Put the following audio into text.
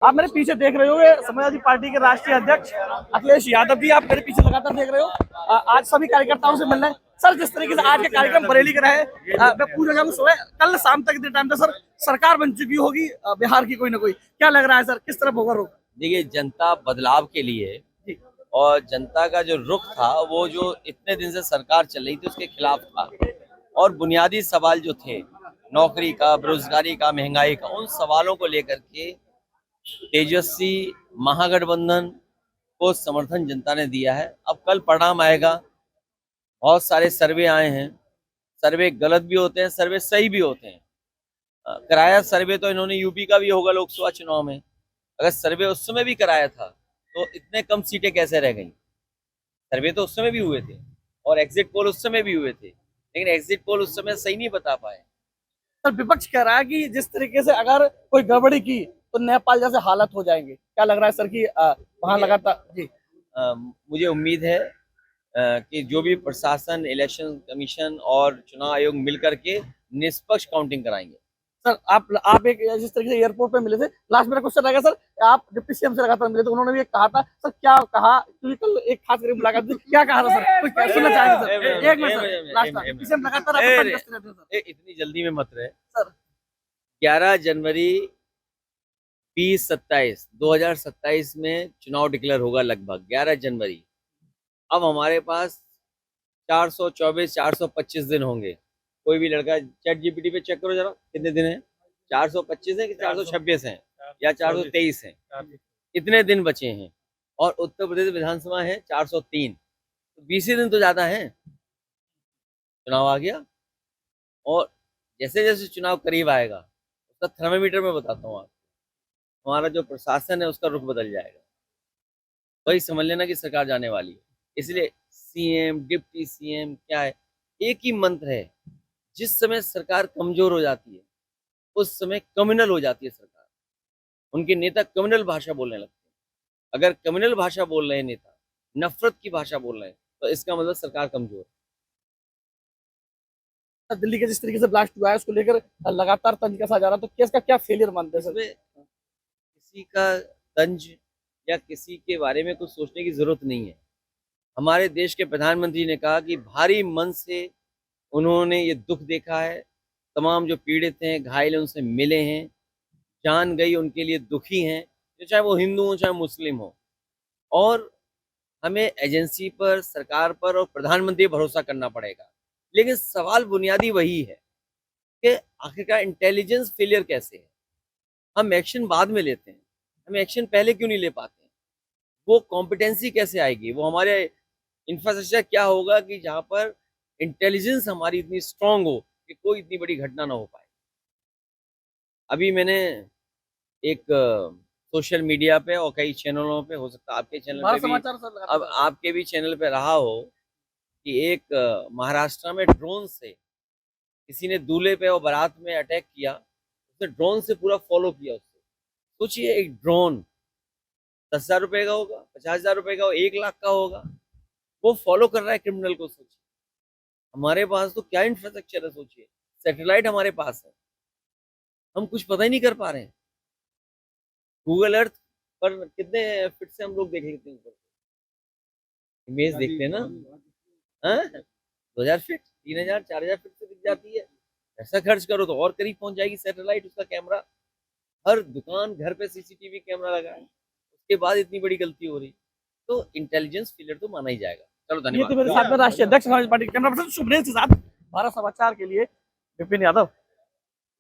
आप मेरे पीछे देख रहे होंगे समाजवादी पार्टी के राष्ट्रीय अध्यक्ष अखिलेश यादव जी, आप मेरे पीछे लगातार देख रहे हो। आज सभी कार्यकर्ताओं से मिलना है सर। जिस तरीके से आज के कार्यक्रम बरेली का रहे, मैं पूछना चाहूंगा सुबह कल शाम तक इतने टाइम तक सर सरकार बन चुकी होगी बिहार की कोई ना कोई, क्या लग रहा है सर किस तरफ होगा रुख? देखिए, जनता बदलाव के लिए है और जनता का जो रुख था वो जो इतने दिन से सरकार चल रही थी उसके खिलाफ था। और बुनियादी सवाल जो थे नौकरी का, बेरोजगारी का, महंगाई का, उन सवालों को लेकर के तेजस्वी महागठबंधन को समर्थन जनता ने दिया है। अब कल परिणाम आएगा। बहुत सारे सर्वे आए हैं, सर्वे गलत भी होते हैं, सर्वे सही भी होते हैं। कराया सर्वे तो इन्होंने यूपी का भी होगा लोकसभा चुनाव में। अगर सर्वे उस समय भी कराया था तो इतने कम सीटें कैसे रह गई? सर्वे तो उस समय भी हुए थे और एग्जिट पोल उस समय भी हुए थे, लेकिन एग्जिट पोल उस समय सही नहीं बता पाए। सर विपक्ष कह रहा है कि जिस तरीके से अगर कोई गड़बड़ी की तो नेपाल जैसे हालत हो जाएंगे, क्या लग रहा है सर की वहाँ लगातार? जी मुझे उम्मीद है कि जो भी प्रशासन, इलेक्शन कमीशन और चुनाव आयोग मिलकर के निष्पक्ष काउंटिंग कराएंगे। सर आप एक जिस तरीके से एयरपोर्ट पे मिले थे, लास्ट मेरा क्वेश्चन रहेगा सर, आप डिप्टी सीएम से लगातार मिले थे, उन्होंने भी कहा था सर, क्या कहा क्योंकि कल एक खास करके मुलाकात थी, क्या कहा था सर कुछ सुनना चाहेंगे सर? एक minute sir, last deputy CM लगातार इतनी जल्दी में मत रहे सर। 11 जनवरी 2027 में चुनाव डिक्लेयर होगा, लगभग 11 जनवरी। अब हमारे पास 425 दिन होंगे। कोई भी लड़का चैट जीपीटी पे चेक करो जरा, कितने दिन है? 425 है कि 426 है या 423 है? इतने दिन बचे हैं। और उत्तर प्रदेश विधानसभा है 403, तो 20 ही दिन तो ज्यादा है। चुनाव आ गया और जैसे जैसे चुनाव करीब आएगा उसका थर्मामीटर में बताता हूँ आप, हमारा जो प्रशासन है उसका रुख बदल जाएगा। वही समझ लेना कि सरकार जाने वाली है। इसलिए सीएम, डिप्टी सीएम क्या है, एक ही मंत्र है। जिस समय सरकार कमजोर हो जाती है उस समय कम्युनल हो जाती है सरकार। उनके नेता कम्युनल भाषा बोलने लगते हैं। अगर कम्युनल भाषा बोल रहे हैं नेता, नफरत की भाषा बोल रहे हैं, तो इसका मतलब सरकार कमजोर है। दिल्ली के जिस तरीके से ब्लास्ट हुआ है उसको लेकर लगातार तंज कसा जा रहा है, तो केस का क्या फेलियर मानते हैं सर? किसी का तंज या किसी के बारे में कुछ सोचने की जरूरत नहीं है। हमारे देश के प्रधानमंत्री ने कहा कि भारी मन से उन्होंने ये दुख देखा है, तमाम जो पीड़ित हैं, घायल हैं, उनसे मिले हैं, जान गई उनके लिए दुखी हैं, तो चाहे वो हिंदू हो चाहे मुस्लिम हो। और हमें एजेंसी पर, सरकार पर और प्रधानमंत्री पर भरोसा करना पड़ेगा। लेकिन सवाल बुनियादी वही है कि आखिरकार इंटेलिजेंस फेलियर कैसे है? हम एक्शन बाद में लेते हैं, हम एक्शन पहले क्यों नहीं ले पाते हैं? वो कॉम्पिटेंसी कैसे आएगी? वो हमारे इंफ्रास्ट्रक्चर क्या होगा कि जहाँ पर इंटेलिजेंस हमारी इतनी स्ट्रांग हो कि कोई इतनी बड़ी घटना ना हो पाए। अभी मैंने एक सोशल मीडिया पे और कई चैनलों पे, हो सकता है आपके चैनल पे भी, अब आपके भी चैनल पे रहा हो कि एक महाराष्ट्र में ड्रोन से किसी ने दूल्हे पे और बारात में अटैक किया। उसने ड्रोन से पूरा फॉलो किया उसको। सोचिए, एक ड्रोन 10,000 रुपए का होगा, 50,000 रुपए का होगा, 1 लाख का होगा, वो फॉलो कर रहा है क्रिमिनल को। सोचिए, हमारे पास तो क्या इंफ्रास्ट्रक्चर है। सोचिए, सैटेलाइट हमारे पास है, हम कुछ पता ही नहीं कर पा रहे हैं। गूगल अर्थ पर कितने फीट से हम लोग देख लेते हैं, ऊपर इमेज देखते हैं ना, 2,000 फीट, 3,000, 4,000 फीट से दिख जाती है। ऐसा खर्च करो तो और करीब पहुंच जाएगी सैटेलाइट, उसका कैमरा। हर दुकान, घर पे सीसीटीवी कैमरा लगा है, उसके बाद इतनी बड़ी गलती हो रही, तो इंटेलिजेंस फेलियर तो माना ही जाएगा। चलो, धन्यवाद। ये तो मेरे साथ में राष्ट्रीय अध्यक्ष समाजवादी पार्टी के कैमरा पर्सन शुभ्रेश के साथ भारत समाचार के लिए विपिन यादव।